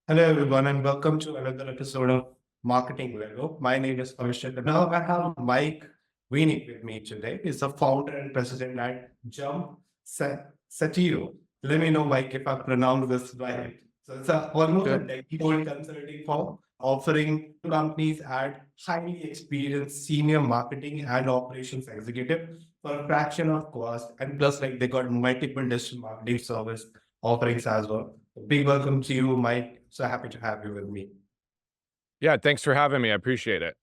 Hello, everyone, and welcome to another episode of Marketing Lego. My name is Harshit. Now, I have Mike Wienick with me today. He's the founder and president at Jump Satori. Let me know, Mike, if I pronounce this right. So, it's almost a Good. decade-old consulting firm offering companies at highly experienced senior marketing and operations executive for a fraction of cost. And plus, like, they got multiple digital marketing service offerings as well. Big welcome to you, Mike. So happy to have you with me. Yeah, thanks for having me. I appreciate it.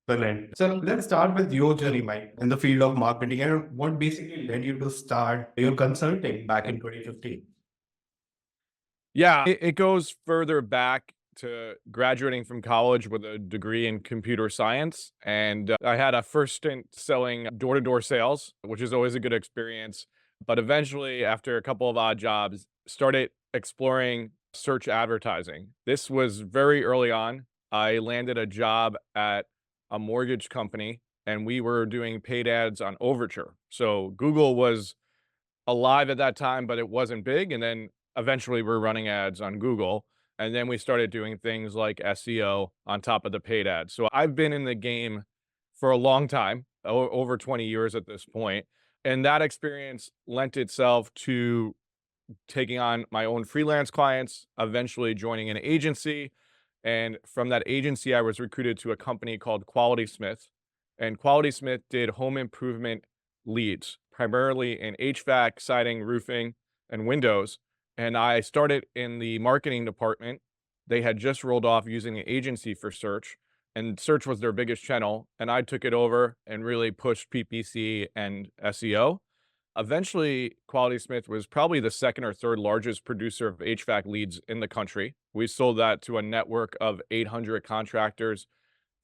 Brilliant. So let's start with your journey, Mike, in the field of marketing and what basically led you to start your consulting back in 2015. Yeah, it goes further back to graduating from college with a degree in computer science. And I had a first stint selling door-to-door sales, which is always a good experience. But eventually, after a couple of odd jobs, started exploring search advertising. This was very early on. I landed a job at a mortgage company, and we were doing paid ads on Overture. So Google was alive at that time, but it wasn't big. And then eventually we're running ads on Google. And then we started doing things like SEO on top of the paid ads. So I've been in the game for a long time, over 20 years at this point. And that experience lent itself to taking on my own freelance clients, eventually joining an agency. And from that agency, I was recruited to a company called Quality Smith. And Quality Smith did home improvement leads, primarily in HVAC, siding, roofing, and windows. And I started in the marketing department. They had just rolled off using an agency for search, and search was their biggest channel. And I took it over and really pushed PPC and SEO. Eventually, Quality Smith was probably the second or third largest producer of HVAC leads in the country. We sold that to a network of 800 contractors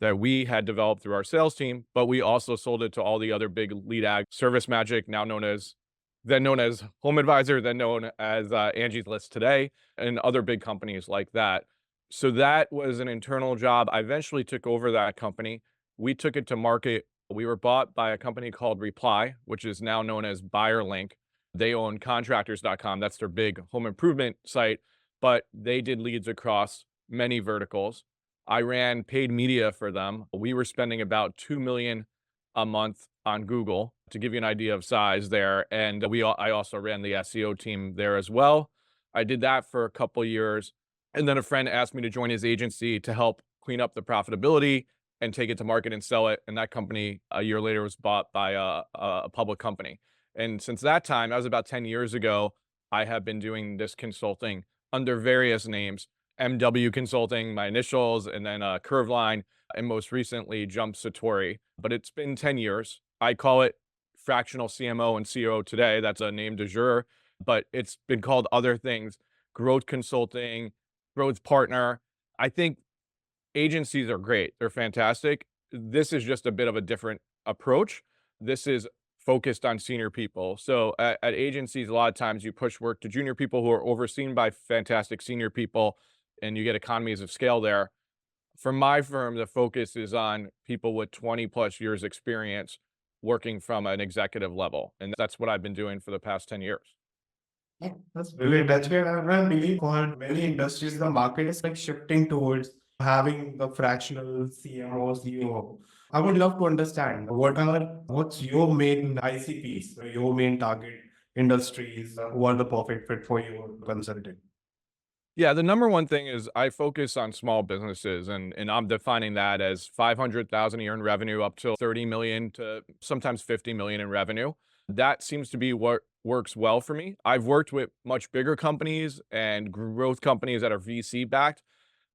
that we had developed through our sales team, but we also sold it to all the other big lead ag Service Magic, then known as Home Advisor, then known as Angie's List today, and other big companies like that. So that was an internal job. I eventually took over that company. We took it to market. We were bought by a company called Reply, which is now known as BuyerLink. They own contractors.com. That's their big home improvement site, but they did leads across many verticals. I ran paid media for them. We were spending about 2 million a month on Google to give you an idea of size there. And I also ran the SEO team there as well. I did that for a couple years. And then a friend asked me to join his agency to help clean up the profitability and take it to market and sell it. And that company a year later was bought by a public company. And since that time, that was about 10 years ago, I have been doing this consulting under various names. MW Consulting, my initials, and then Curveline, and most recently Jump Satori. But it's been 10 years. I call it fractional CMO and COO today. That's a name de jour, but it's been called other things, growth consulting, growth partner. I think agencies are great. They're fantastic. This is just a bit of a different approach. This is focused on senior people. So at agencies, a lot of times you push work to junior people who are overseen by fantastic senior people, and you get economies of scale there. For my firm, the focus is on people with 20 plus years experience working from an executive level. And that's what I've been doing for the past 10 years. Yeah, that's brilliant. That's where I believe for many industries, the market is like shifting towards having the fractional CMO, CEO. I would love to understand what's your main ICPs, your main target industries, who are the perfect fit for your consulting. Yeah, the number one thing is I focus on small businesses, and I'm defining that as 500,000 a year in revenue up to 30 million to sometimes 50 million in revenue. That seems to be what works well for me. I've worked with much bigger companies and growth companies that are VC backed.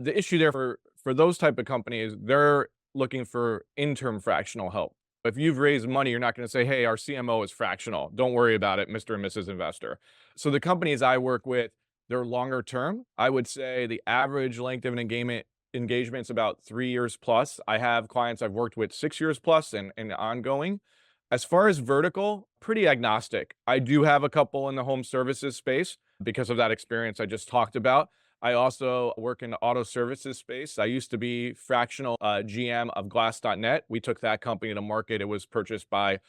The issue there for those type of companies, they're looking for interim fractional help. If you've raised money, you're not going to say, "Hey, our CMO is fractional. Don't worry about it, Mr. and Mrs. Investor." So the companies I work with, they're longer term. I would say the average length of an engagement is about 3 years plus. I have clients I've worked with 6 years plus and ongoing. As far as vertical, pretty agnostic. I do have a couple in the home services space because of that experience I just talked about. I also work in the auto services space. I used to be fractional GM of glass.net. We took that company to market. It was purchased by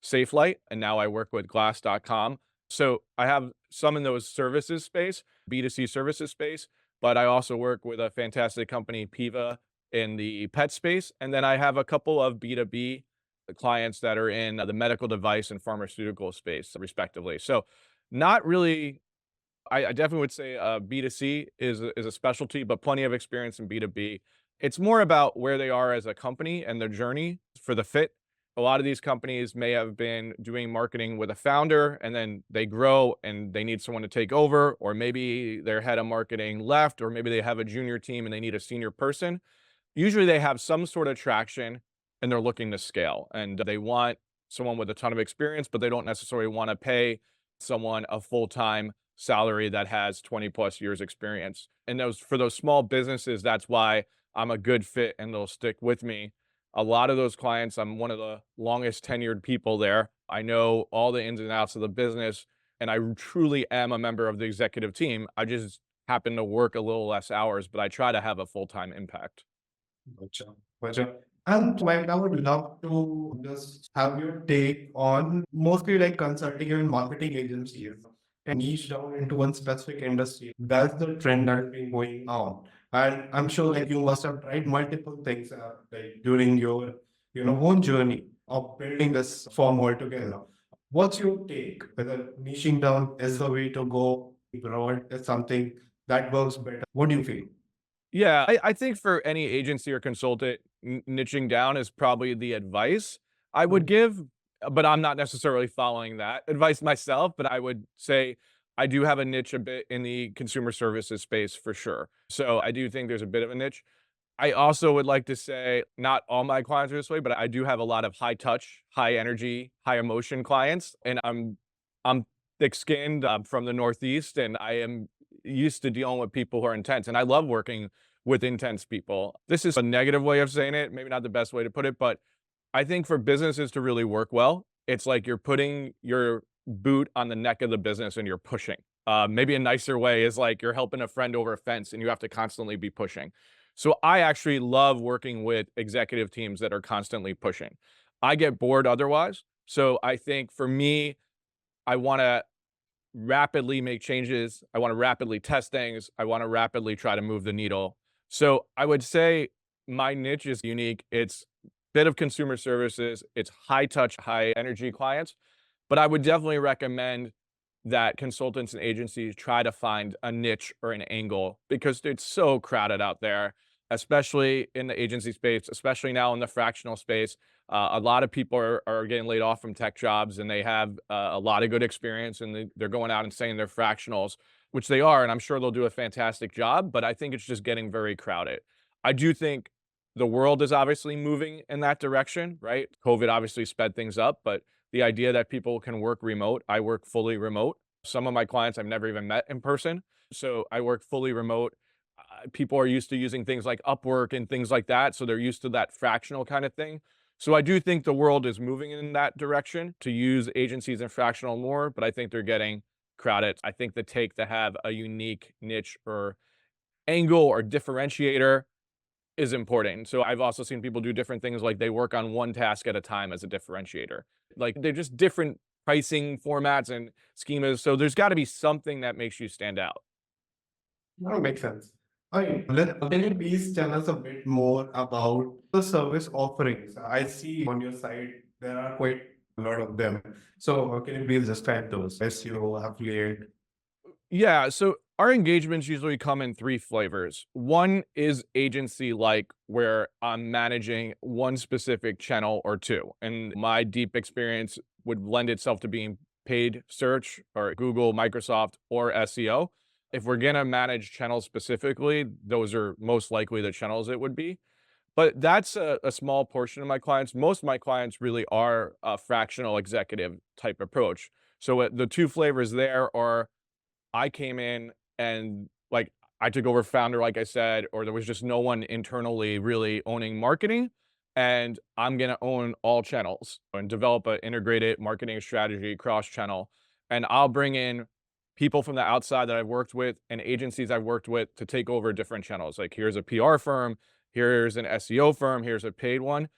SafeLight, and now I work with glass.com. So I have some in those services space, B2C services space, but I also work with a fantastic company, Piva, in the pet space. And then I have a couple of B2B clients that are in the medical device and pharmaceutical space, respectively. So not really, I definitely would say B2C is a specialty, but plenty of experience in B2B. It's more about where they are as a company and their journey for the fit. A lot of these companies may have been doing marketing with a founder and then they grow and they need someone to take over, or maybe their head of marketing left, or maybe they have a junior team and they need a senior person. Usually they have some sort of traction and they're looking to scale and they want someone with a ton of experience, but they don't necessarily want to pay someone a full-time salary that has 20 plus years experience. And those, for those small businesses, that's why I'm a good fit and they'll stick with me. A lot of those clients, I'm one of the longest tenured people there. I know all the ins and outs of the business and I truly am a member of the executive team. I just happen to work a little less hours, but I try to have a full-time impact. Gotcha. Gotcha. And Mike, I would love to just have your take on mostly like consulting and marketing agencies and niche down into one specific industry. That's the trend that's been going on. And I'm sure like you must have tried multiple things like during your own journey of building this firm altogether. What's your take? Whether niching down is the way to go, broad is something that works better. What do you feel? Yeah, I think for any agency or consultant, niching down is probably the advice I would give, but I'm not necessarily following that advice myself. But I would say I do have a niche a bit in the consumer services space for sure. So I do think there's a bit of a niche. I also would like to say not all my clients are this way, but I do have a lot of high touch, high energy, high emotion clients, and I'm thick skinned. I'm from the Northeast, and I am used to dealing with people who are intense, and I love working with intense people. This is a negative way of saying it, maybe not the best way to put it, but I think for businesses to really work well, it's like you're putting your boot on the neck of the business and you're pushing. Maybe a nicer way is like you're helping a friend over a fence and you have to constantly be pushing. So I actually love working with executive teams that are constantly pushing. I get bored otherwise. So I think for me, I want to rapidly make changes. I want to rapidly test things. I want to rapidly try to move the needle. So I would say my niche is unique. It's a bit of consumer services. It's high touch, high energy clients, but I would definitely recommend that consultants and agencies try to find a niche or an angle because it's so crowded out there, especially in the agency space, especially now in the fractional space. A lot of people are getting laid off from tech jobs and they have a lot of good experience and they're going out and saying they're fractionals, which they are. And I'm sure they'll do a fantastic job, but I think it's just getting very crowded. I do think the world is obviously moving in that direction, right? COVID obviously sped things up, but the idea that people can work remote, I work fully remote. Some of my clients I've never even met in person. So I work fully remote. People are used to using things like Upwork and things like that. So they're used to that fractional kind of thing. So I do think the world is moving in that direction to use agencies and fractional more, but I think they're getting crowded. I think the take to have a unique niche or angle or differentiator is important. So I've also seen people do different things like they work on one task at a time as a differentiator. Like they're just different pricing formats and schemas. So there's got to be something that makes you stand out. That makes sense. Okay, can you please tell us a bit more about the service offerings? I see on your site there are quite a lot of them. So can you please describe those? SEO, affiliate. Yeah, so our engagements usually come in three flavors. One is agency like, where I'm managing one specific channel or two. And my deep experience would lend itself to being paid search or Google, Microsoft, or SEO. If we're going to manage channels specifically, those are most likely the channels it would be. But that's a small portion of my clients. Most of my clients really are a fractional executive type approach. So the two flavors there are I came in and like I took over founder, like I said, or there was just no one internally really owning marketing. And I'm going to own all channels and develop an integrated marketing strategy cross channel. And I'll bring in people from the outside that I've worked with and agencies I've worked with to take over different channels. Like here's a PR firm, here's an SEO firm, here's a paid one.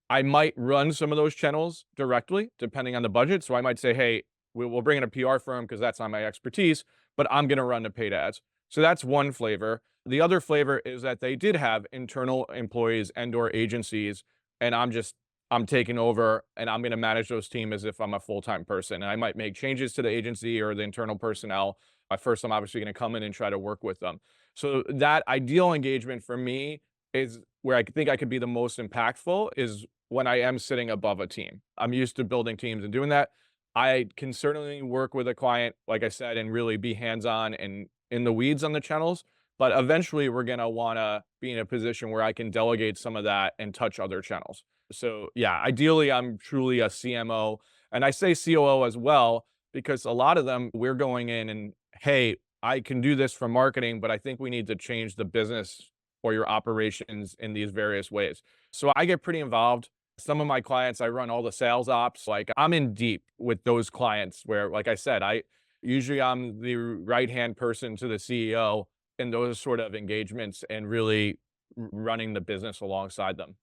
I might run some of those channels directly, depending on the budget. So I might say, hey, we'll bring in a PR firm because that's not my expertise, but I'm going to run the paid ads. So that's one flavor. The other flavor is that they did have internal employees and or agencies, and I'm taking over and I'm going to manage those teams as if I'm a full-time person. And I might make changes to the agency or the internal personnel. At first, I'm obviously going to come in and try to work with them. So that ideal engagement for me is where I think I could be the most impactful is when I am sitting above a team. I'm used to building teams and doing that. I can certainly work with a client, like I said, and really be hands-on and in the weeds on the channels. But eventually, we're going to want to be in a position where I can delegate some of that and touch other channels. So yeah, ideally, I'm truly a CMO. And I say COO as well, because a lot of them, we're going in and, hey, I can do this for marketing, but I think we need to change the business or your operations in these various ways. So I get pretty involved. Some of my clients, I run all the sales ops. Like I'm in deep with those clients where, like I said, I'm the right-hand person to the CEO in those sort of engagements and really running the business alongside them.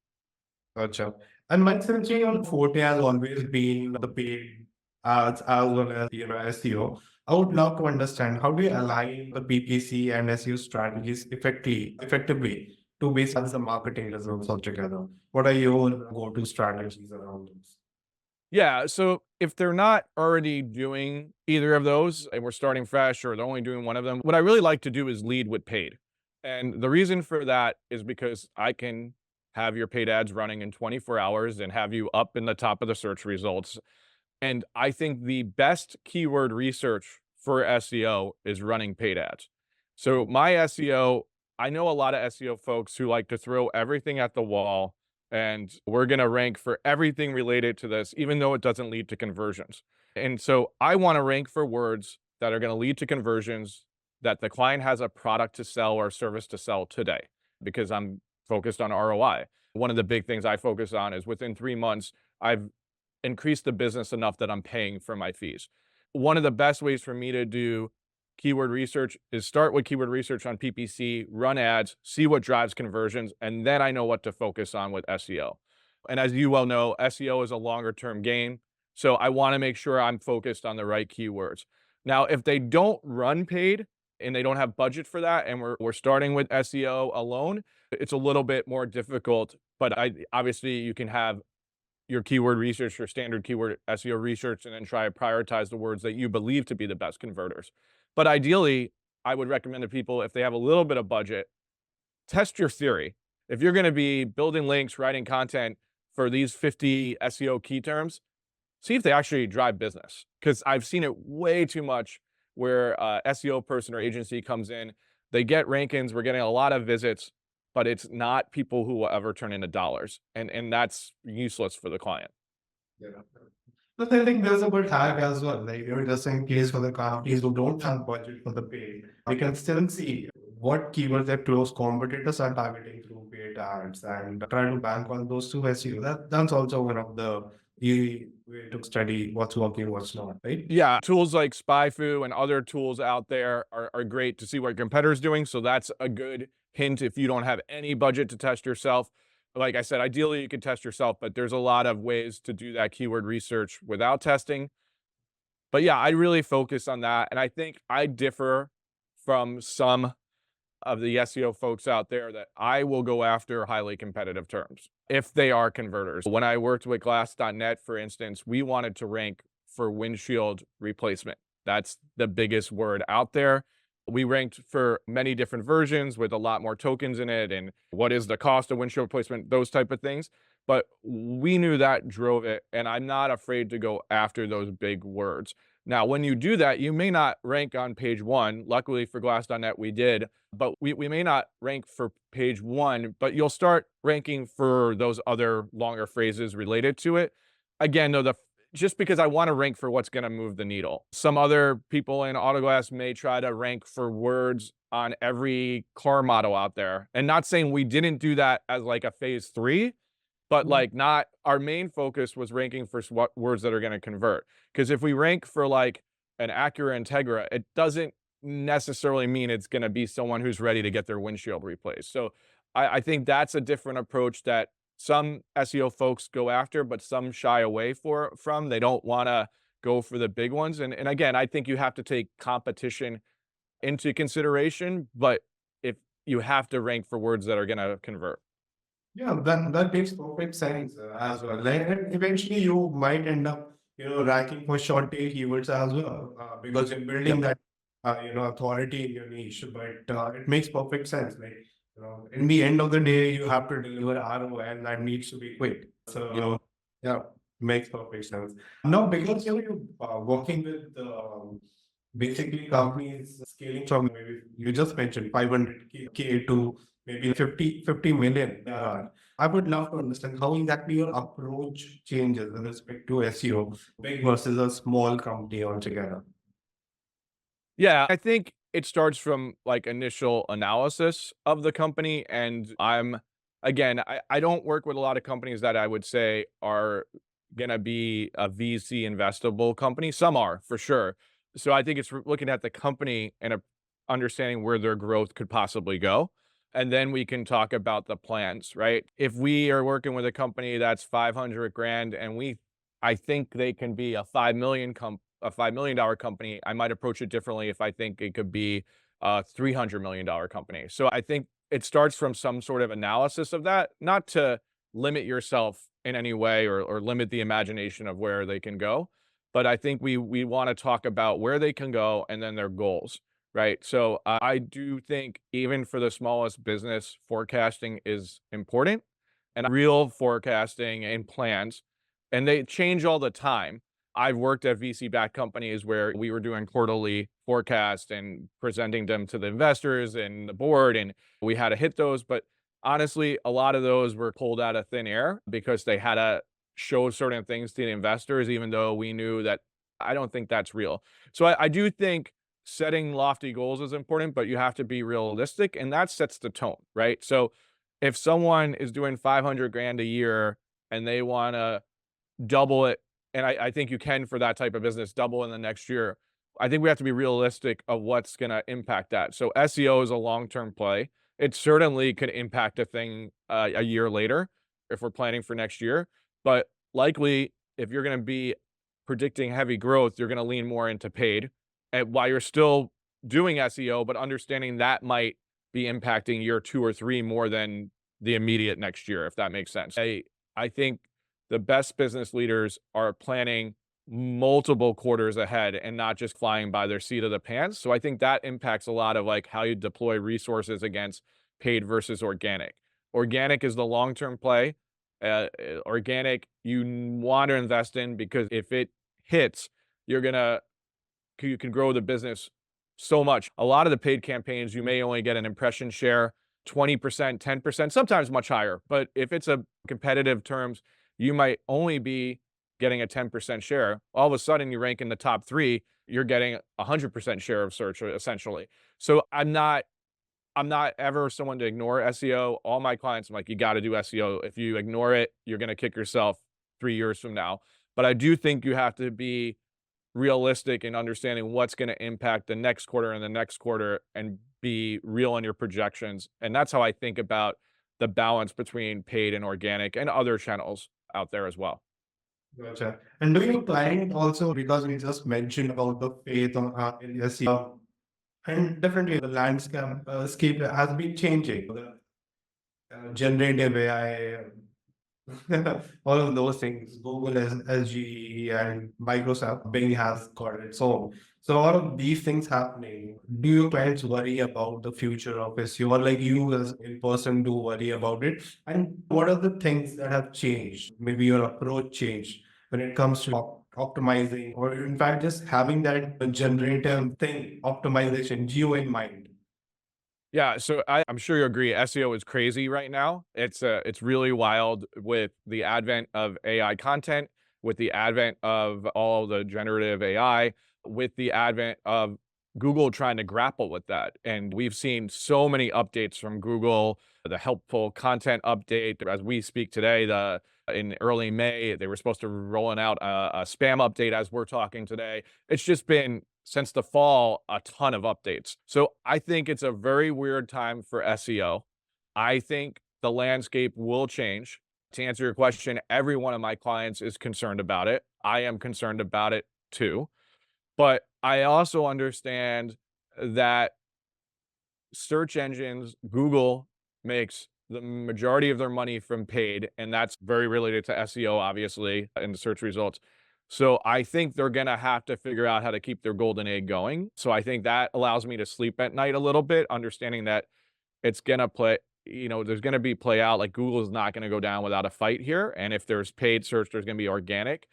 Gotcha. And my thinking on forte has always been the paid ads as well as SEO. I would love to understand how do you align the PPC and SEO strategies effectively to base the marketing results altogether? What are your go-to strategies around this? Yeah, so if they're not already doing either of those and we're starting fresh or they're only doing one of them, what I really like to do is lead with paid. And the reason for that is because I can have your paid ads running in 24 hours and have you up in the top of the search results. And I think the best keyword research for SEO is running paid ads. So my SEO, I know a lot of SEO folks who like to throw everything at the wall and we're going to rank for everything related to this, even though it doesn't lead to conversions. And so I want to rank for words that are going to lead to conversions, that the client has a product to sell or a service to sell today, because I'm focused on ROI. One of the big things I focus on is within 3 months, I've increased the business enough that I'm paying for my fees. One of the best ways for me to do keyword research is start with keyword research on PPC, run ads, see what drives conversions, and then I know what to focus on with SEO. And as you well know, SEO is a longer term game. So I want to make sure I'm focused on the right keywords. Now, if they don't run paid and they don't have budget for that, and we're starting with SEO alone, it's a little bit more difficult. But obviously you can have your keyword research, your standard keyword SEO research, and then try to prioritize the words that you believe to be the best converters. But ideally, I would recommend to people, if they have a little bit of budget, test your theory. If you're going to be building links, writing content for these 50 SEO key terms, see if they actually drive business. Because I've seen it way too much where SEO person or agency comes in, they get rankings, we're getting a lot of visits, but it's not people who will ever turn into dollars. And that's useless for the client. Yeah. But I think there's a good hack as well. Like you're just in case for the companies who don't have budget for the paid, we can still see what keywords their close competitors are targeting through paid ads and try to bank on those two SEO. That's also one of the easy way to study what's working, what's not, right? Yeah, tools like SpyFu and other tools out there are great to see what your competitor's doing. So that's a good hint if you don't have any budget to test yourself. Like I said, ideally you could test yourself, but there's a lot of ways to do that keyword research without testing. But yeah, I really focus on that. And I think I differ from some of the SEO folks out there that I will go after highly competitive terms if they are converters. When I worked with glass.net, for instance, we wanted to rank for windshield replacement. That's the biggest word out there. We ranked for many different versions with a lot more tokens in it and what is the cost of windshield replacement, those type of things. But we knew that drove it, and I'm not afraid to go after those big words. Now, when you do that, you may not rank on page one. Luckily for glass.net, we did, but we may not rank for page one, but you'll start ranking for those other longer phrases related to it. Again, though, just because I want to rank for what's going to move the needle. Some other people in Autoglass may try to rank for words on every car model out there. And not saying we didn't do that as like a phase 3, but like not our main focus was ranking for what words that are going to convert. Because if we rank for like an Acura Integra, it doesn't necessarily mean it's going to be someone who's ready to get their windshield replaced. So I think that's a different approach that some SEO folks go after, but some shy away from. They don't want to go for the big ones. And again, I think you have to take competition into consideration, but if you have to rank for words that are going to convert. Yeah, that makes perfect sense as well. Like, and eventually you might end up, ranking for short tail keywords as well, because you're building that, authority in your niche. But it makes perfect sense. Like, in the end of the day, you have to deliver RO, and that needs to be quick. So, yeah, makes perfect sense. Now, because you're working with basically companies scaling from maybe you just mentioned 500K to maybe 50 million. I would love to understand how exactly your approach changes with respect to SEO, big versus a small company altogether. Yeah, I think it starts from like initial analysis of the company. And I don't work with a lot of companies that I would say are going to be a VC investable company. Some are for sure. So I think it's looking at the company and understanding where their growth could possibly go. And then we can talk about the plans, right? If we are working with a company that's 500 grand and I think they can be a 5 million dollar company, I might approach it differently if I think it could be a $300 million company. So I think it starts from some sort of analysis of that, not to limit yourself in any way or limit the imagination of where they can go. But I think we want to talk about where they can go and then their goals, right? So I do think even for the smallest business, forecasting is important and real forecasting and plans, and they change all the time. I've worked at VC-backed companies where we were doing quarterly forecasts and presenting them to the investors and the board, and we had to hit those. But honestly, a lot of those were pulled out of thin air because they had to show certain things to the investors, even though we knew that I don't think that's real. So I do think setting lofty goals is important, but you have to be realistic, and that sets the tone, right? So if someone is doing 500 grand a year and they want to double it, and I think you can for that type of business, double in the next year. I think we have to be realistic of what's going to impact that. So SEO is a long-term play. It certainly could impact a thing a year later if we're planning for next year. But likely, if you're going to be predicting heavy growth, you're going to lean more into paid, and while you're still doing SEO, but understanding that might be impacting year 2 or 3 more than the immediate next year, if that makes sense. I think the best business leaders are planning multiple quarters ahead and not just flying by their seat of the pants. So I think that impacts a lot of like how you deploy resources against paid versus organic. Organic is the long-term play. Organic you want to invest in because if it hits, you can grow the business so much. A lot of the paid campaigns, you may only get an impression share, 20%, 10%, sometimes much higher. But if it's a competitive terms, you might only be getting a 10% share. All of a sudden, you rank in the top 3, you're getting 100% share of search, essentially. So I'm not ever someone to ignore SEO. All my clients, I'm like, you got to do SEO. If you ignore it, you're going to kick yourself 3 years from now. But I do think you have to be realistic in understanding what's going to impact the next quarter and the next quarter and be real in your projections. And that's how I think about the balance between paid and organic and other channels out there as well. Gotcha. And do you plan also, because we just mentioned about the faith in SEO, and definitely the landscape has been changing. The generative AI, all of those things. Google has SGE and Microsoft Bing has got its own. So all of these things happening. Do you clients worry about the future of SEO, or like you as in person do worry about it? And what are the things that have changed? Maybe your approach changed when it comes to optimizing, or in fact just having that generative thing, optimization, geo in mind. Yeah, so I'm sure you agree. SEO is crazy right now. It's really wild with the advent of AI content, with the advent of all the generative AI, with the advent of Google trying to grapple with that. And we've seen so many updates from Google, the helpful content update as we speak today, in early May, they were supposed to rolling out a spam update as we're talking today. It's just been since the fall, a ton of updates. So I think it's a very weird time for SEO. I think the landscape will change. To answer your question, every one of my clients is concerned about it. I am concerned about it too. But I also understand that search engines, Google makes the majority of their money from paid, and that's very related to SEO, obviously, and the search results. So I think they're gonna have to figure out how to keep their golden egg going. So I think that allows me to sleep at night a little bit, understanding that it's gonna play, there's gonna be play out. Like Google is not gonna go down without a fight here. And if there's paid search, there's gonna be organic.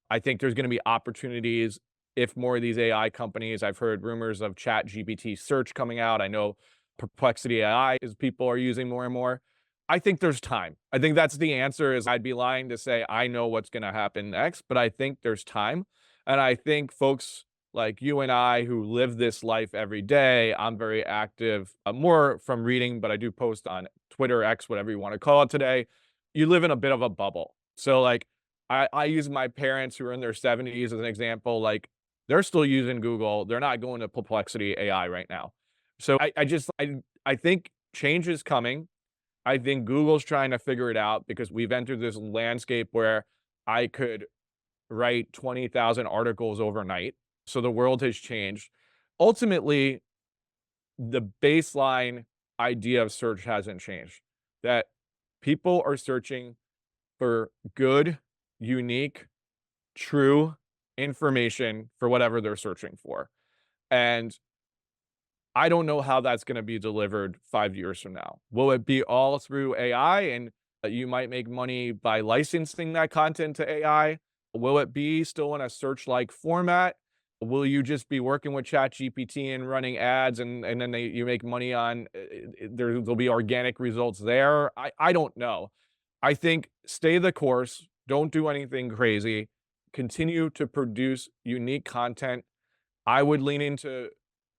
I think there's gonna be opportunities if more of these AI companies, I've heard rumors of Chat GPT search coming out. I know Perplexity AI is people are using more and more. I think there's time. I think that's the answer. Is I'd be lying to say I know what's going to happen next, but I think there's time. And I think folks like you and I who live this life every day, I'm very active, more from reading, but I do post on Twitter, X, whatever you want to call it today. You live in a bit of a bubble. So like I use my parents who are in their 70s as an example. Like they're still using Google. They're not going to Perplexity AI right now. So I think change is coming. I think Google's trying to figure it out because we've entered this landscape where I could write 20,000 articles overnight. So the world has changed. Ultimately, the baseline idea of search hasn't changed. That people are searching for good, unique, true information for whatever they're searching for. And I don't know how that's gonna be delivered 5 years from now. Will it be all through AI and you might make money by licensing that content to AI? Will it be still in a search-like format? Will you just be working with ChatGPT and running ads and then you make money on there'll be organic results there? I don't know. I think stay the course, don't do anything crazy, continue to produce unique content. I would lean into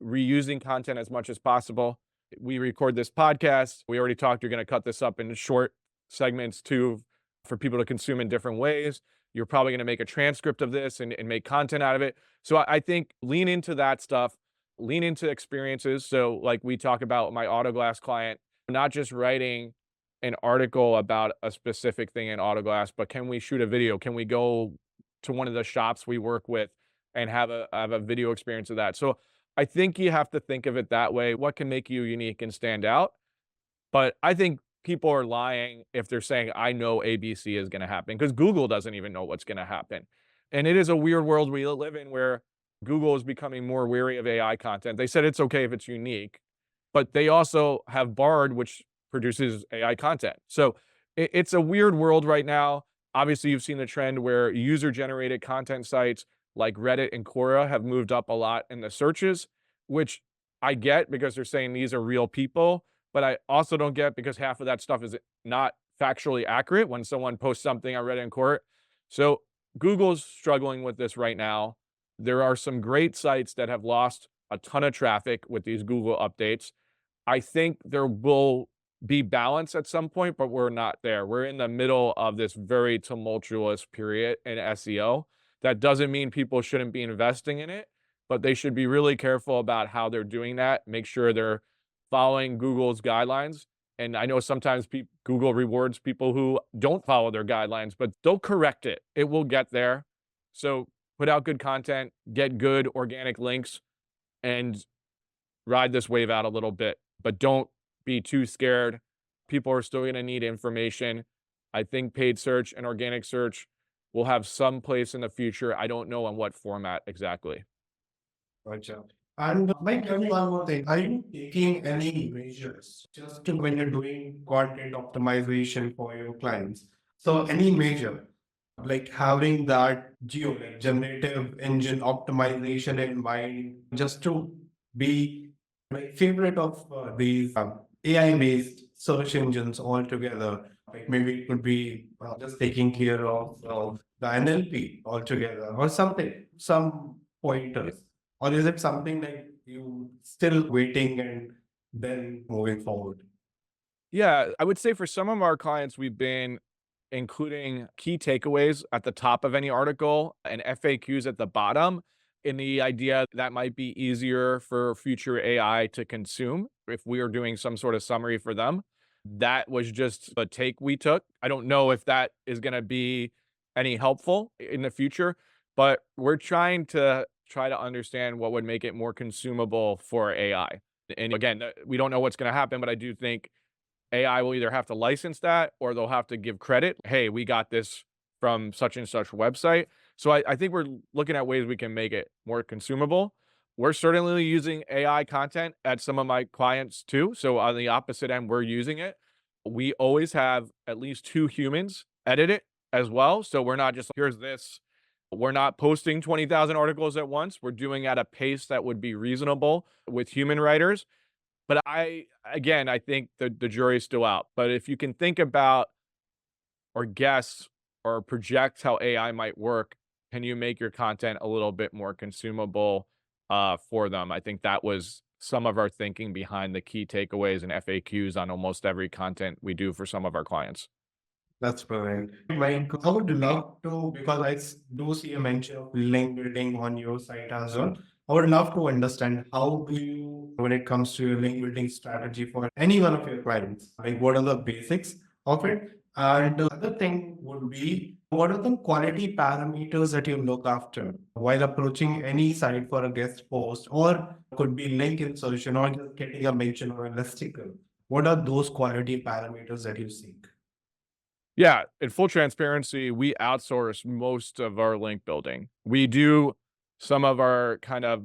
reusing content as much as possible. We record this podcast. We already talked, you're going to cut this up into short segments too for people to consume in different ways. You're probably going to make a transcript of this and make content out of it. So I think lean into that stuff, lean into experiences. So like we talk about my Autoglass client, not just writing an article about a specific thing in Autoglass, but can we shoot a video? Can we go to one of the shops we work with and have a video experience of that? So I think you have to think of it that way. What can make you unique and stand out? But I think people are lying if they're saying, I know ABC is going to happen, because Google doesn't even know what's going to happen. And it is a weird world we live in where Google is becoming more wary of AI content. They said it's okay if it's unique, but they also have Bard, which produces AI content. So it's a weird world right now. Obviously, you've seen the trend where user-generated content sites like Reddit and Quora have moved up a lot in the searches, which I get because they're saying these are real people, but I also don't get because half of that stuff is not factually accurate when someone posts something on Reddit and Quora. So Google's struggling with this right now. There are some great sites that have lost a ton of traffic with these Google updates. I think there will be balance at some point, but we're not there. We're in the middle of this very tumultuous period in SEO. That doesn't mean people shouldn't be investing in it, but they should be really careful about how they're doing that. Make sure they're following Google's guidelines. And I know sometimes Google rewards people who don't follow their guidelines, but they'll correct it. It will get there. So put out good content, get good organic links, and ride this wave out a little bit. But don't be too scared. People are still going to need information. I think paid search and organic search will have some place in the future. I don't know in what format exactly. Gotcha. And Mike, tell me one more thing. Are you taking any measures just to when you're doing content optimization for your clients? So any measure, like having that like generative engine optimization in mind, just to be my favorite of these AI-based search engines altogether. Like maybe it could be just taking care of the NLP altogether or something, some pointers. Or is it something like you still waiting and then moving forward? Yeah, I would say for some of our clients, we've been including key takeaways at the top of any article and FAQs at the bottom in the idea that might be easier for future AI to consume if we are doing some sort of summary for them. That was just a take we took. I don't know if that is going to be any helpful in the future, but we're trying to try to understand what would make it more consumable for AI. And again, we don't know what's going to happen, but I do think AI will either have to license that or they'll have to give credit. Hey, we got this from such and such website. So I think we're looking at ways we can make it more consumable. We're certainly using AI content at some of my clients too. So on the opposite end, we're using it. We always have at least 2 humans edit it as well. So we're not just, here's this. We're not posting 20,000 articles at once. We're doing at a pace that would be reasonable with human writers. But again, I think the jury's still out. But if you can think about or guess or project how AI might work, can you make your content a little bit more consumable for them? I think that was some of our thinking behind the key takeaways and FAQs on almost every content we do for some of our clients. That's brilliant. Mike, I would love to, because do see a mention of link building on your site as well. I would love to understand how do you, when it comes to your link building strategy for any one of your clients, like what are the basics of it? And the other thing would be, what are the quality parameters that you look after while approaching any site for a guest post, or could be link insertion or just getting a mention or a listicle? What are those quality parameters that you seek? Yeah, in full transparency, we outsource most of our link building. We do some of our kind of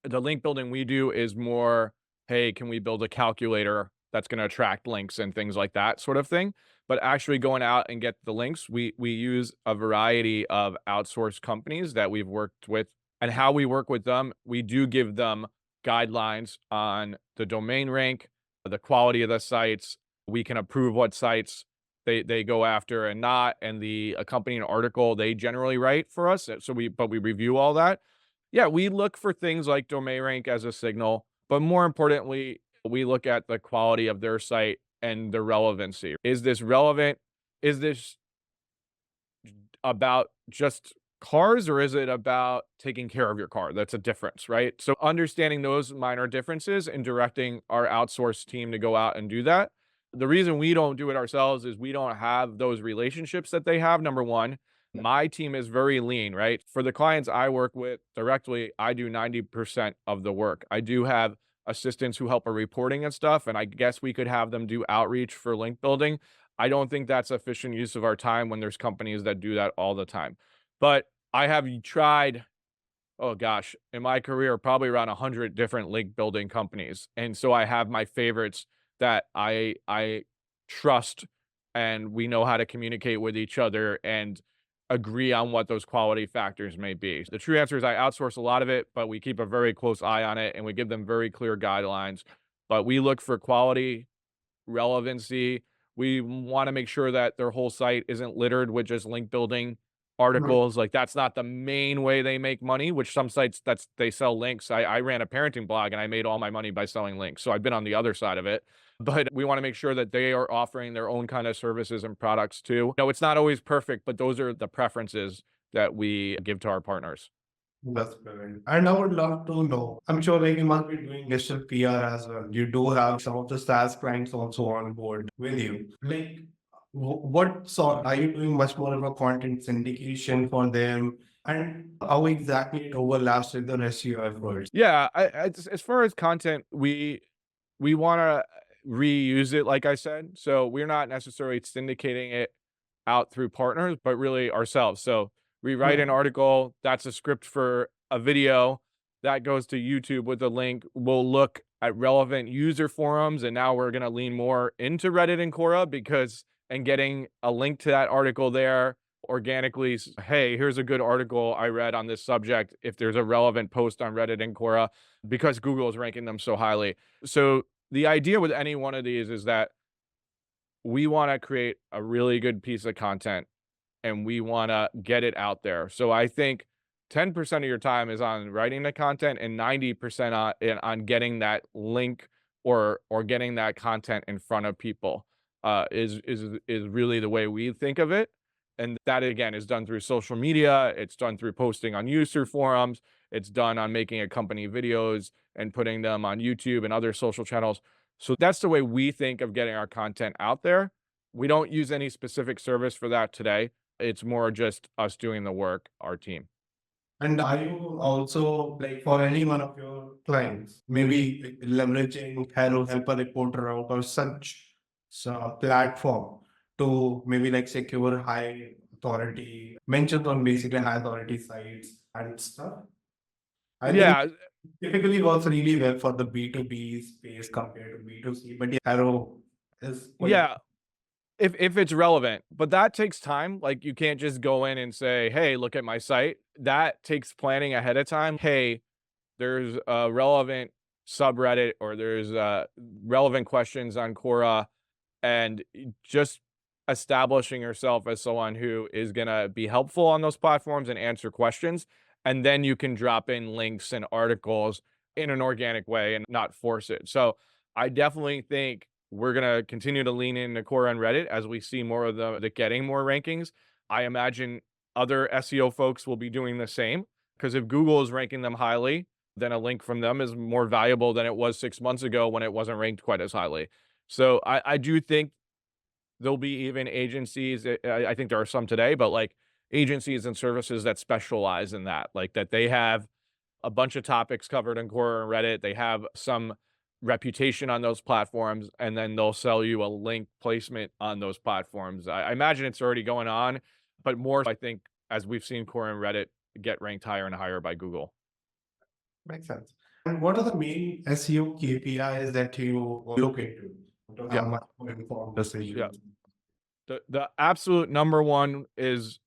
the link building we do is more, hey, can we build a calculator that's going to attract links and things like that sort of thing. But actually going out and get the links, we use a variety of outsourced companies that we've worked with. And how we work with them, we do give them guidelines on the domain rank, the quality of the sites. We can approve what sites they go after and not, and the accompanying article they generally write for us. So we review all that. Yeah, we look for things like domain rank as a signal, but more importantly, we look at the quality of their site and the relevancy. Is this relevant? Is this about just cars or is it about taking care of your car? That's a difference, right? So understanding those minor differences and directing our outsourced team to go out and do that. The reason we don't do it ourselves is we don't have those relationships that they have. Number one, my team is very lean, right? For the clients I work with directly, I do 90% of the work. I do have assistants who help with reporting and stuff, and I guess we could have them do outreach for link building. I don't think that's efficient use of our time when there's companies that do that all the time. But I have tried, oh gosh, in my career, probably around 100 different link building companies. And so I have my favorites that I trust, and we know how to communicate with each other and agree on what those quality factors may be. The true answer is I outsource a lot of it, but we keep a very close eye on it and we give them very clear guidelines. But we look for quality, relevancy. We want to make sure that their whole site isn't littered with just link building articles. Like that's not the main way they make money, which some sites they sell links. I ran a parenting blog and I made all my money by selling links. So I've been on the other side of it. But we want to make sure that they are offering their own kind of services and products too. No, it's not always perfect, but those are the preferences that we give to our partners. That's brilliant. And I would love to know, I'm sure like you must be doing digital PR as well. You do have some of the SaaS clients also on board with you. Like, what sort are you doing much more of a content syndication for them? And how exactly it overlaps with the rest of your efforts? Yeah, as far as content, we want to reuse it, like I said. So we're not necessarily syndicating it out through partners, but really ourselves. So we write an article, that's a script for a video that goes to YouTube with a link. We'll look at relevant user forums, and now we're going to lean more into Reddit and Quora and getting a link to that article there organically. Hey, here's a good article I read on this subject. If there's a relevant post on Reddit and Quora, because Google is ranking them so highly. So the idea with any one of these is that we want to create a really good piece of content and we want to get it out there. So I think 10% of your time is on writing the content and 90% on getting that link or getting that content in front of people is really the way we think of it. And that again is done through social media. It's done through posting on user forums. It's done on making accompanying videos and putting them on YouTube and other social channels. So that's the way we think of getting our content out there. We don't use any specific service for that today. It's more just us doing the work, our team. And are you also like for any one of your clients, maybe leveraging HARO help a reporter out or such platform to maybe like secure high authority mentions on basically high authority sites and stuff? I think Yeah, typically works really well for the B2B space compared to B2C, but yeah, HARO is quite yeah. If it's relevant, but that takes time. Like you can't just go in and say, "Hey, look at my site." That takes planning ahead of time. Hey, there's a relevant subreddit or there's relevant questions on Quora, and just establishing yourself as someone who is gonna be helpful on those platforms and answer questions, and then you can drop in links and articles in an organic way and not force it. So I definitely think we're gonna continue to lean into Quora and Reddit as we see more of the getting more rankings. I imagine other SEO folks will be doing the same because if Google is ranking them highly, then a link from them is more valuable than it was 6 months ago when it wasn't ranked quite as highly. So I do think there'll be even agencies, I think there are some today, but like agencies and services that specialize in that, like that they have a bunch of topics covered in Quora and Reddit. They have some reputation on those platforms, and then they'll sell you a link placement on those platforms. I imagine it's already going on, but more, I think, as we've seen Quora and Reddit get ranked higher and higher by Google. makes sense. And what are the main SEO KPIs that you look into to Yeah, have much more informed yeah. decisions? The absolute number one is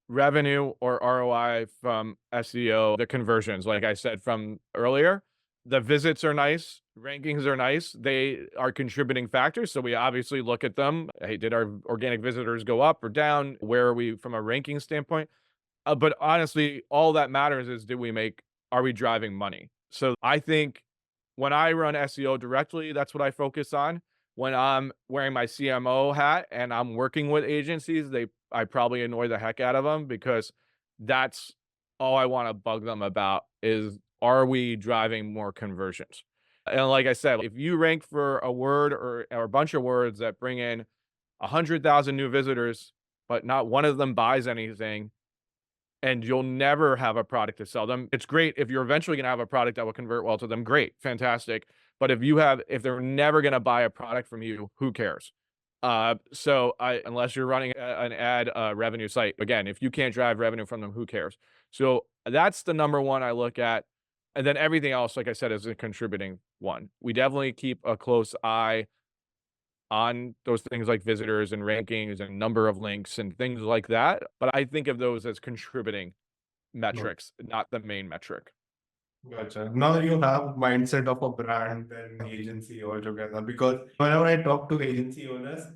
revenue or ROI from SEO, the conversions, like I said from earlier. The visits are nice, rankings are nice. They are contributing factors, so we obviously look at them. Hey, did our organic visitors go up or down? Where are we from a ranking standpoint? But honestly, all that matters is are we driving money? So I think when I run SEO directly, that's what I focus on. When I'm wearing my CMO hat and I'm working with agencies, I probably annoy the heck out of them because that's all I want to bug them about is, are we driving more conversions? And like I said, if you rank for a word or a bunch of words that bring in 100,000 new visitors, but not one of them buys anything, and you'll never have a product to sell them. It's great if you're eventually going to have a product that will convert well to them. Great, fantastic. But if they're never going to buy a product from you, who cares? Unless you're running an ad revenue site, again, if you can't drive revenue from them, who cares? So that's the number one I look at. And then everything else, like I said, is a contributing one. We definitely keep a close eye on those things like visitors and rankings and number of links and things like that. But I think of those as contributing No, metrics, not the main metric. gotcha. Now you have mindset of a brand and agency altogether because whenever I talk to agency owners,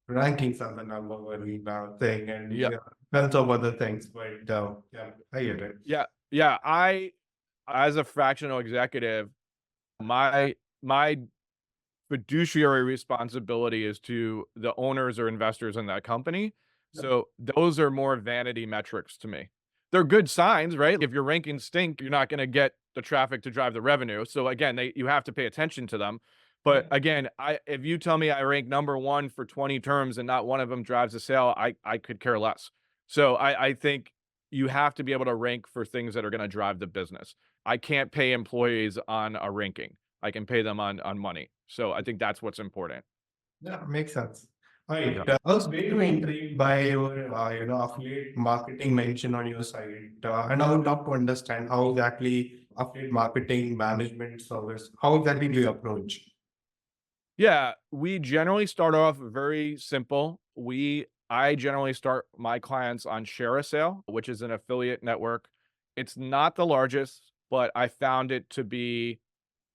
rankings are the number one thing, and Yeah. yeah, tons of other things. But yeah, I get it. Yeah. Yeah. As a fractional executive, my fiduciary responsibility is to the owners or investors in that company. So those are more vanity metrics to me. They're good signs, right? If your rankings stink, you're not going to get the traffic to drive the revenue. So again, you have to pay attention to them. But Yeah, again, if you tell me I rank number one for 20 terms and not one of them drives a sale, I could care less. So I think you have to be able to rank for things that are going to drive the business. I can't pay employees on a ranking. I can pay them on money. So I think that's what's important. yeah, makes sense. All right. Yeah. I was very intrigued by your, affiliate marketing mention on your site, and I would love to understand how exactly affiliate marketing management service, how exactly do you approach? Yeah, we generally start off very simple. I generally start my clients on Share a Sale, which is an affiliate network. It's not the largest, but I found it to be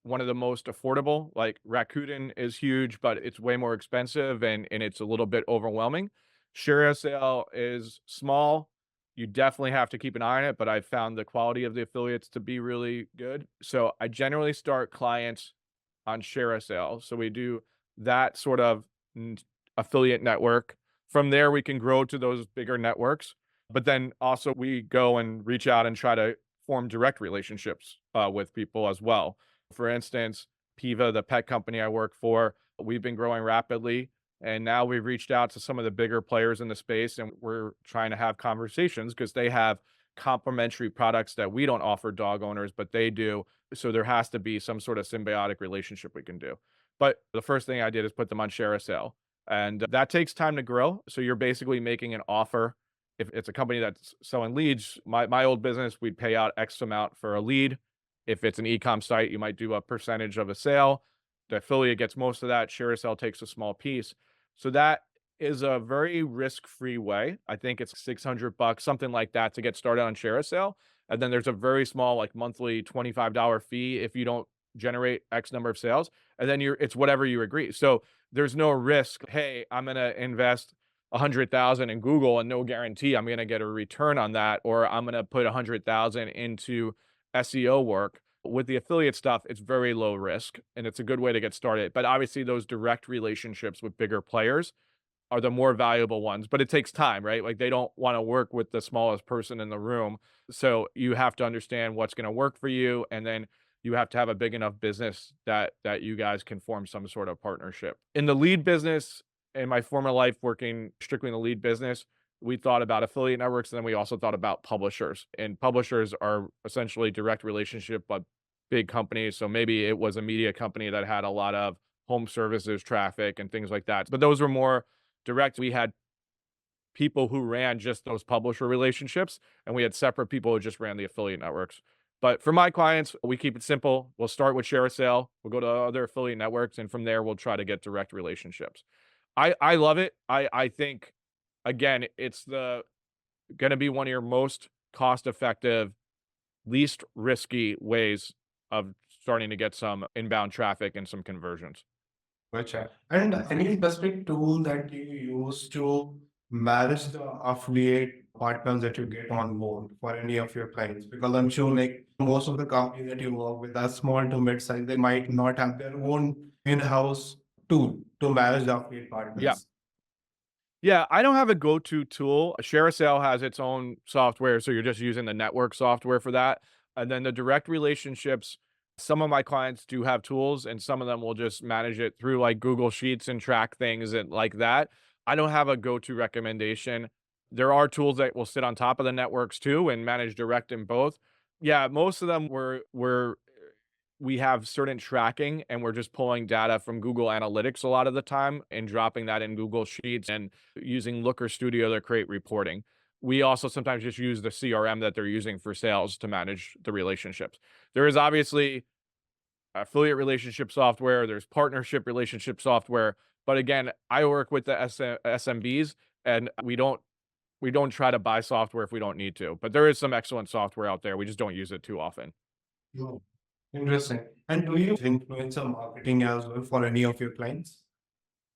one of the most affordable. Like Rakuten is huge, but it's way more expensive and it's a little bit overwhelming. Share a Sale is small. You definitely have to keep an eye on it, but I've found the quality of the affiliates to be really good. So I generally start clients on Share a Sale. So we do that sort of affiliate network. From there, we can grow to those bigger networks. But then also we go and reach out and try to form direct relationships with people as well. For instance, Piva, the pet company I work for, we've been growing rapidly. And now we've reached out to some of the bigger players in the space and we're trying to have conversations because they have complementary products that we don't offer dog owners, but they do. So there has to be some sort of symbiotic relationship we can do. But the first thing I did is put them on ShareASale. And that takes time to grow. So you're basically making an offer. If it's a company that's selling leads, my old business, we'd pay out X amount for a lead. If it's an e-com site, you might do a percentage of a sale. The affiliate gets most of that. ShareASale takes a small piece. So that is a very risk-free way. I think it's $600, something like that, to get started on ShareASale. And then there's a very small, like, monthly $25 fee if you don't generate X number of sales. And then it's whatever you agree. So there's no risk. Hey, I'm going to invest 100,000 in Google and no guarantee I'm going to get a return on that, or I'm going to put 100,000 into SEO work. With the affiliate stuff, it's very low risk and it's a good way to get started. But obviously those direct relationships with bigger players are the more valuable ones, but it takes time, right? Like, they don't want to work with the smallest person in the room. So you have to understand what's going to work for you. And then you have to have a big enough business that you guys can form some sort of partnership. In the lead business, in my former life, working strictly in the lead business, we thought about affiliate networks, and then we also thought about publishers. And publishers are essentially direct relationship, but big companies. So maybe it was a media company that had a lot of home services traffic and things like that. But those were more direct. We had people who ran just those publisher relationships, and we had separate people who just ran the affiliate networks. But for my clients, we keep it simple. We'll start with ShareASale. We'll go to other affiliate networks, and from there, we'll try to get direct relationships. I love it. I think, again, it's going to be one of your most cost effective, least risky ways of starting to get some inbound traffic and some conversions. Gotcha. And any specific tool that you use to manage the affiliate partners that you get on board for any of your clients? Because I'm sure, like, most of the companies that you work with are small to mid-size. They might not have their own in-house tool to manage the affiliate Yeah. partners. Yeah, I don't have a go-to tool. ShareASale has its own software, so you're just using the network software for that. And then the direct relationships, some of my clients do have tools, and some of them will just manage it through, like, Google Sheets and track things and like that. I don't have a go-to recommendation. There are tools that will sit on top of the networks too and manage direct in both. Yeah, most of them we have certain tracking, and we're just pulling data from Google Analytics a lot of the time and dropping that in Google Sheets and using Looker Studio to create reporting. We also sometimes just use the CRM that they're using for sales to manage the relationships. There is obviously affiliate relationship software, there's partnership relationship software, but again, I work with the SMBs, and we don't try to buy software if we don't need to. But there is some excellent software out there. We just don't use it too often. Oh, interesting. And do you influencer marketing as well for any of your clients?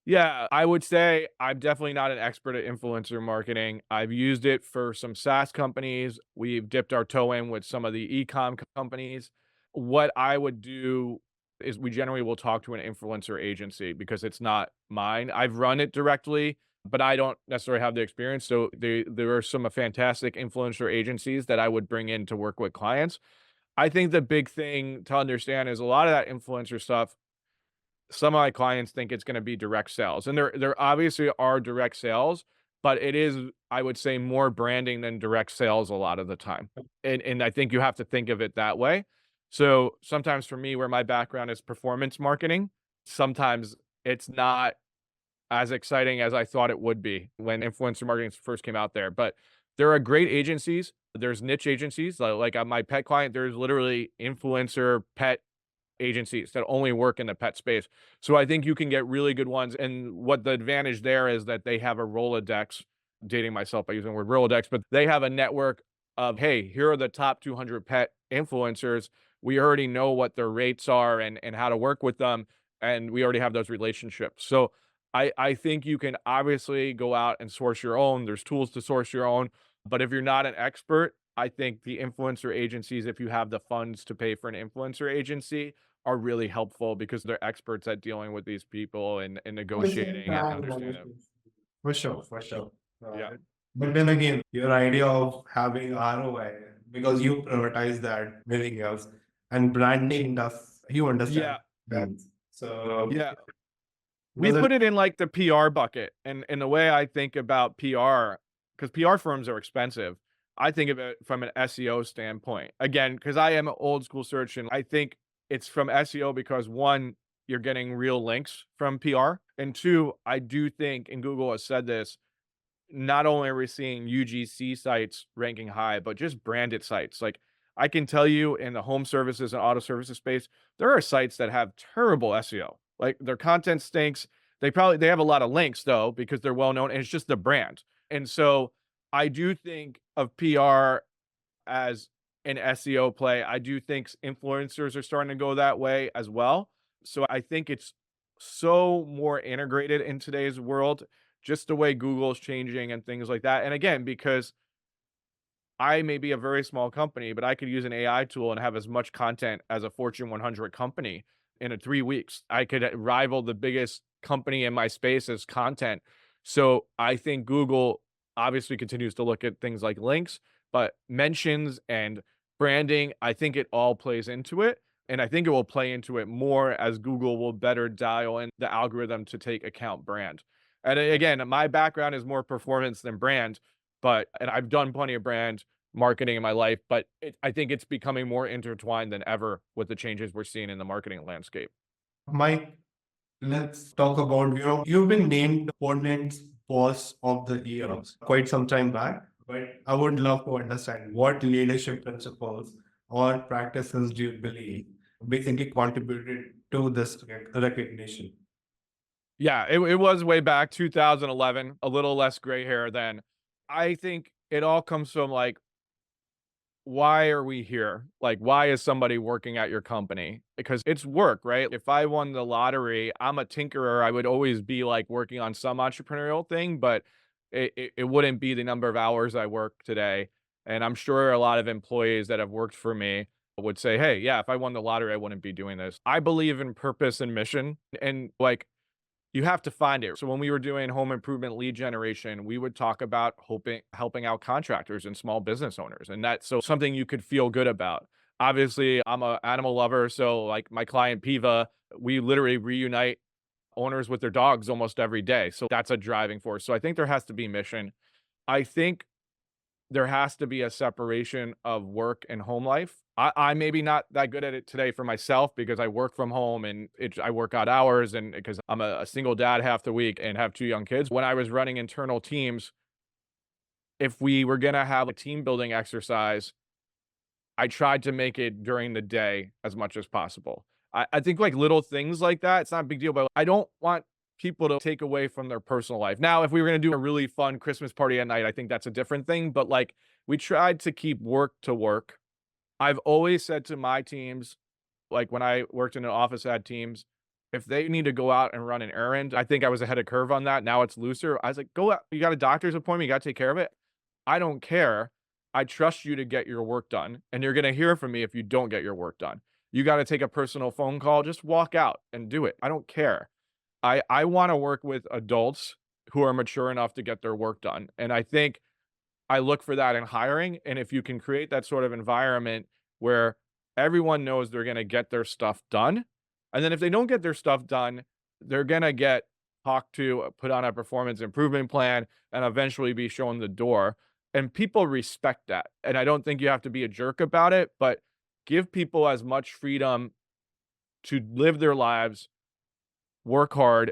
Yeah, I would say I'm definitely not an expert at influencer marketing. I've used it for some SaaS companies. We've dipped our toe in with some of the e-com companies. What I would do is we generally will talk to an influencer agency because it's not mine. I've run it directly, but I don't necessarily have the experience. So there are some fantastic influencer agencies that I would bring in to work with clients. I think the big thing to understand is a lot of that influencer stuff, some of my clients think it's gonna be direct sales, and there obviously are direct sales, but it is, I would say, more branding than direct sales a lot of the time, and I think you have to think of it that way. So, sometimes for me, where my background is performance marketing, sometimes it's not as exciting as I thought it would be when influencer marketing first came out there, but there are great agencies. There's niche agencies, like, my pet client, there's literally influencer pet agencies that only work in the pet space. So I think you can get really good ones. And what the advantage there is that they have a Rolodex, dating myself by using the word Rolodex, but they have a network of, hey, here are the top 200 pet influencers. We already know what their rates are and how to work with them. And we already have those relationships. So I think you can obviously go out and source your own. There's tools to source your own. But if you're not an expert, I think the influencer agencies, if you have the funds to pay for an influencer agency, are really helpful because they're experts at dealing with these people and negotiating and understanding them. For sure, for sure. Yeah. But then again, your idea of having ROI, because you prioritize that very else, and branding does, you understand that. So Yeah. We does it, put it in like the PR bucket. And the way I think about PR, because PR firms are expensive. I think of it from an SEO standpoint. Again, because I am an old school search, and I think it's from SEO because one, you're getting real links from PR. And two, I do think, and Google has said this, not only are we seeing UGC sites ranking high, but just branded sites. Like I can tell you in the home services and auto services space, there are sites that have terrible SEO. Like their content stinks. They have a lot of links though, because they're well known and it's just the brand. And so I do think of PR as an SEO play. I do think influencers are starting to go that way as well. So I think it's so more integrated in today's world, just the way Google is changing and things like that. And again, because I may be a very small company, but I could use an AI tool and have as much content as a Fortune 100 company in 3 weeks. I could rival the biggest company in my space as content. So I think Google obviously continues to look at things like links, but mentions and branding, I think it all plays into it. And I think it will play into it more as Google will better dial in the algorithm to take account brand. And again, my background is more performance than brand, and I've done plenty of brand marketing in my life, but I think it's becoming more intertwined than ever with the changes we're seeing in the marketing landscape. Mike, let's talk about, you've been named Podnet's boss of the year quite some time back, but I would love to understand what leadership principles or practices do you believe basically contributed to this recognition? Yeah, it was way back 2011, a little less gray hair then. I think it all comes from like, why are we here? Like, why is somebody working at your company? Because it's work, right? If I won the lottery, I'm a tinkerer. I would always be like working on some entrepreneurial thing, but it wouldn't be the number of hours I work today. And I'm sure a lot of employees that have worked for me would say, hey, yeah, if I won the lottery, I wouldn't be doing this. I believe in purpose and mission. And like, you have to find it. So when we were doing home improvement lead generation, we would talk about helping out contractors and small business owners. And that's so something you could feel good about. Obviously, I'm an animal lover. So like my client Piva, we literally reunite owners with their dogs almost every day. So that's a driving force. So I think there has to be mission. I think there has to be a separation of work and home life. I maybe not that good at it today for myself because I work from home and I work odd hours and because I'm a single dad half the week and have 2 young kids. When I was running internal teams, if we were gonna have a team building exercise, I tried to make it during the day as much as possible. I think like little things like that, it's not a big deal, but I don't want people to take away from their personal life. Now, if we were gonna do a really fun Christmas party at night, I think that's a different thing. But like we tried to keep work to work. I've always said to my teams, like when I worked in an office ad teams, if they need to go out and run an errand, I think I was ahead of curve on that. Now it's looser. I was like, go out. You got a doctor's appointment. You got to take care of it. I don't care. I trust you to get your work done. And you're going to hear from me if you don't get your work done. You got to take a personal phone call. Just walk out and do it. I don't care. I want to work with adults who are mature enough to get their work done. And I think I look for that in hiring. And if you can create that sort of environment where everyone knows they're going to get their stuff done, and then if they don't get their stuff done, they're going to get talked to, put on a performance improvement plan, and eventually be shown the door. And people respect that. And I don't think you have to be a jerk about it, but give people as much freedom to live their lives, work hard,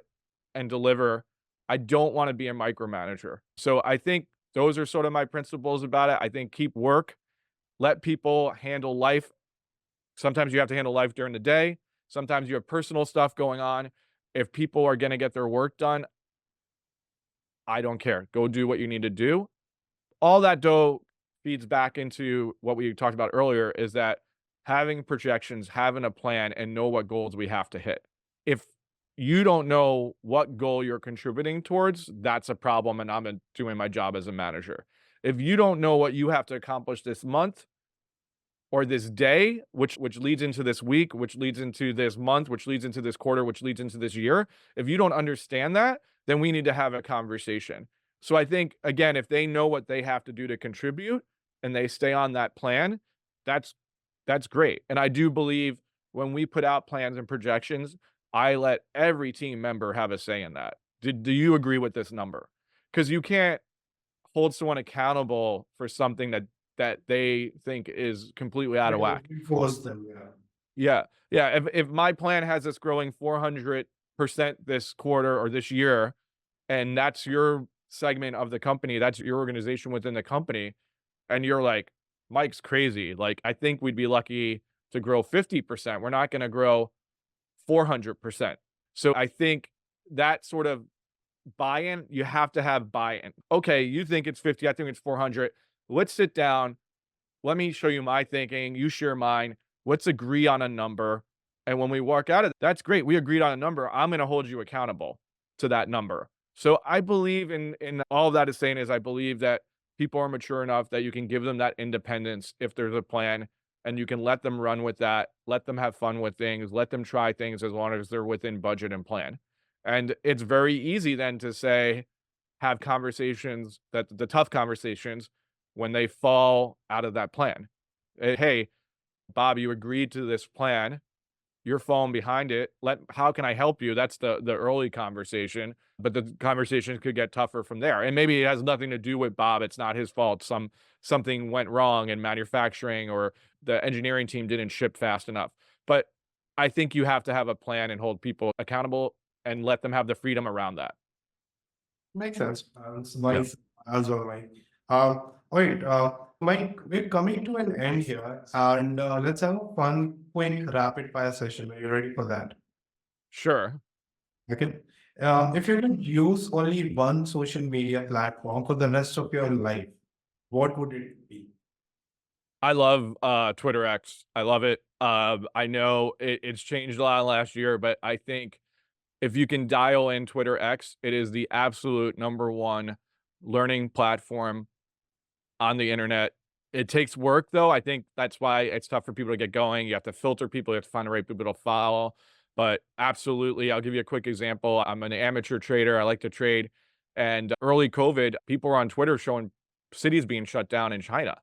and deliver. I don't want to be a micromanager. So I think those are sort of my principles about it. I think keep work, let people handle life. Sometimes you have to handle life during the day. Sometimes you have personal stuff going on. If people are going to get their work done, I don't care. Go do what you need to do. All that dough feeds back into what we talked about earlier is that having projections, having a plan, and know what goals we have to hit. If you don't know what goal you're contributing towards, that's a problem, and I'm doing my job as a manager. If you don't know what you have to accomplish this month or this day, which leads into this week, which leads into this month, which leads into this quarter, which leads into this year, if you don't understand that, then we need to have a conversation. So I think, again, if they know what they have to do to contribute and they stay on that plan, that's great. And I do believe when we put out plans and projections, I let every team member have a say in that. Do you agree with this number? Because you can't hold someone accountable for something that that they think is completely out of whack. Force them, yeah. Yeah. Yeah. If my plan has us growing 400% this quarter or this year, and that's your segment of the company, that's your organization within the company, and you're like, Mike's crazy. Like, I think we'd be lucky to grow 50%. We're not going to grow 400%. So I think that sort of buy-in, you have to have buy-in. Okay, you think it's 50, I think it's 400. Let's sit down. Let me show you my thinking. You share mine. Let's agree on a number. And when we walk out of it, that's great. We agreed on a number. I'm going to hold you accountable to that number. So I believe in all of that is saying is I believe that people are mature enough that you can give them that independence if there's a plan and you can let them run with that, let them have fun with things, let them try things as long as they're within budget and plan. And it's very easy then to say, have conversations that the tough conversations when they fall out of that plan. Hey, Bob, you agreed to this plan. You're falling behind it. How can I help you? That's the early conversation, but the conversation could get tougher from there. And maybe it has nothing to do with Bob. It's not his fault. Something went wrong in manufacturing or the engineering team didn't ship fast enough. But I think you have to have a plan and hold people accountable and let them have the freedom around that. Makes sense. It's Yeah. nice as well, Mike. Wait, Mike, we're coming to an end here, and let's have a fun, quick, rapid fire session. Are you ready for that? Sure. Okay. If you could use only one social media platform for the rest of your life, what would it be? I love Twitter X. I love it. I know it's changed a lot last year, but I think if you can dial in Twitter X, it is the absolute number one learning platform on the internet. It takes work though. I think that's why it's tough for people to get going. You have to filter people, you have to find the right people to follow. But absolutely, I'll give you a quick example. I'm an amateur trader. I like to trade. And early COVID, people were on Twitter showing cities being shut down in China.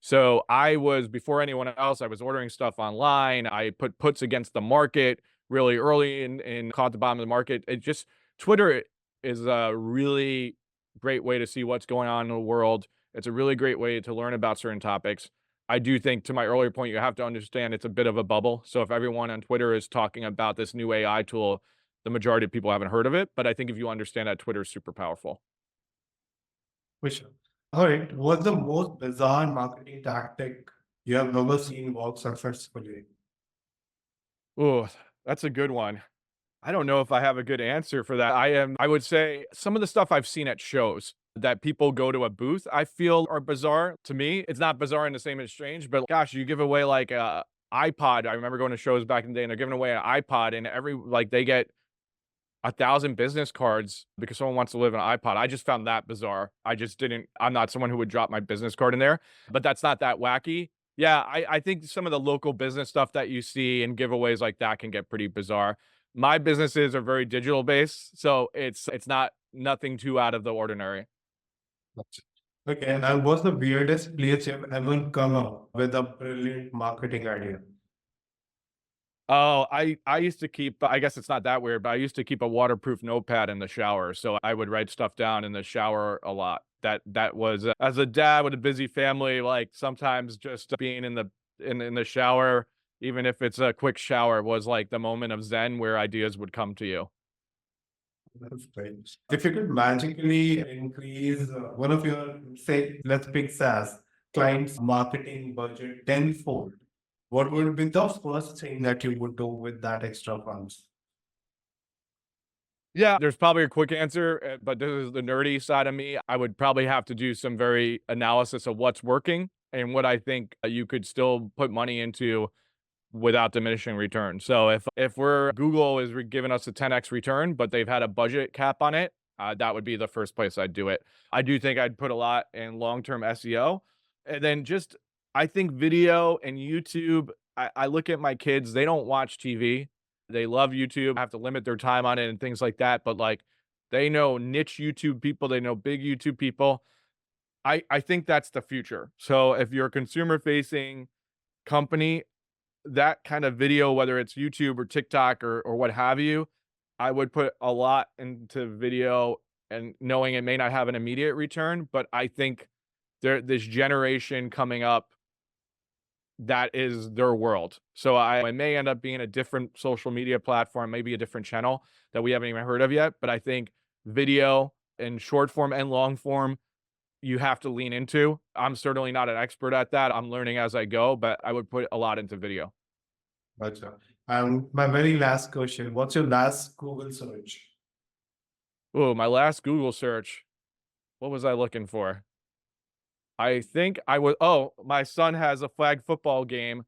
So I was, before anyone else, I was ordering stuff online. I put puts against the market really early and caught the bottom of the market. It just, Twitter is a really great way to see what's going on in the world. It's a really great way to learn about certain topics. I do think, to my earlier point, you have to understand it's a bit of a bubble. So if everyone on Twitter is talking about this new AI tool, the majority of people haven't heard of it. But I think if you understand that, Twitter is super powerful. Which, all right, what's the most bizarre marketing tactic you have ever seen work successfully? Oh, that's a good one. I don't know if I have a good answer for that. I would say some of the stuff I've seen at shows that people go to a booth, I feel are bizarre to me. It's not bizarre in the same as strange, but gosh, you give away like a iPod. I remember going to shows back in the day and they're giving away an iPod and they get 1,000 business cards because someone wants to live in an iPod. I just found that bizarre. I'm not someone who would drop my business card in there, but that's not that wacky. Yeah, I think some of the local business stuff that you see and giveaways like that can get pretty bizarre. My businesses are very digital based, so it's not nothing too out of the ordinary. Gotcha. Okay, and what's the weirdest place you've ever come up with a brilliant marketing idea? Oh, I used to keep, I guess it's not that weird, but I used to keep a waterproof notepad in the shower, so I would write stuff down in the shower a lot. That was as a dad with a busy family, like sometimes just being in the shower, even if it's a quick shower, was like the moment of zen where ideas would come to you. That's great. If you could magically increase one of your, say, let's pick SaaS clients' marketing budget tenfold, what would be the first thing that you would do with that extra funds? Yeah, there's probably a quick answer, but this is the nerdy side of me. I would probably have to do some very analysis of what's working and what I think you could still put money into without diminishing return. So if we're Google is giving us a 10x return, but they've had a budget cap on it, that would be the first place I'd do it. I do think I'd put a lot in long-term SEO, and then just I think video and YouTube. I look at my kids; they don't watch TV. They love YouTube. I have to limit their time on it and things like that. But like, they know niche YouTube people, they know big YouTube people. I think that's the future. So if you're a consumer-facing company, that kind of video, whether it's YouTube or TikTok or what have you, I would put a lot into video and knowing it may not have an immediate return, but I think this generation coming up, that is their world. So I may end up being a different social media platform, maybe a different channel that we haven't even heard of yet. But I think video and short form and long form, you have to lean into. I'm certainly not an expert at that. I'm learning as I go, but I would put a lot into video. Gotcha. My very last question, what's your last Google search? Oh, my last Google search. What was I looking for? I think I was, oh, my son has a flag football game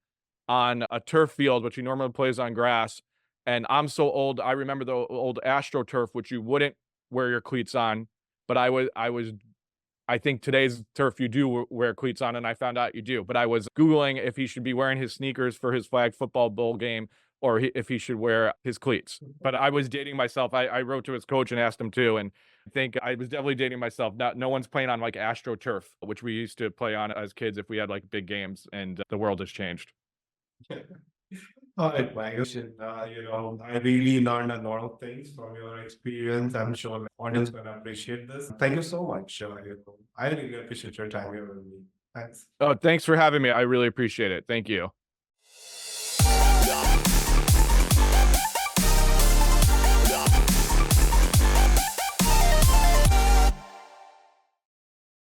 on a turf field, which he normally plays on grass. And I'm so old, I remember the old AstroTurf, which you wouldn't wear your cleats on. But I think today's turf you do wear cleats on, and I found out you do. But I was Googling if he should be wearing his sneakers for his flag football bowl game, or if he should wear his cleats. But I was dating myself. I wrote to his coach and asked him too, and I think I was definitely dating myself. No one's playing on like AstroTurf, which we used to play on as kids if we had like big games, and the world has changed. All right, Mike. I really learned a lot of things from your experience. I'm sure the audience will appreciate this. Thank you so much. I really appreciate your time here with me. Thanks. Oh, thanks for having me. I really appreciate it. Thank you.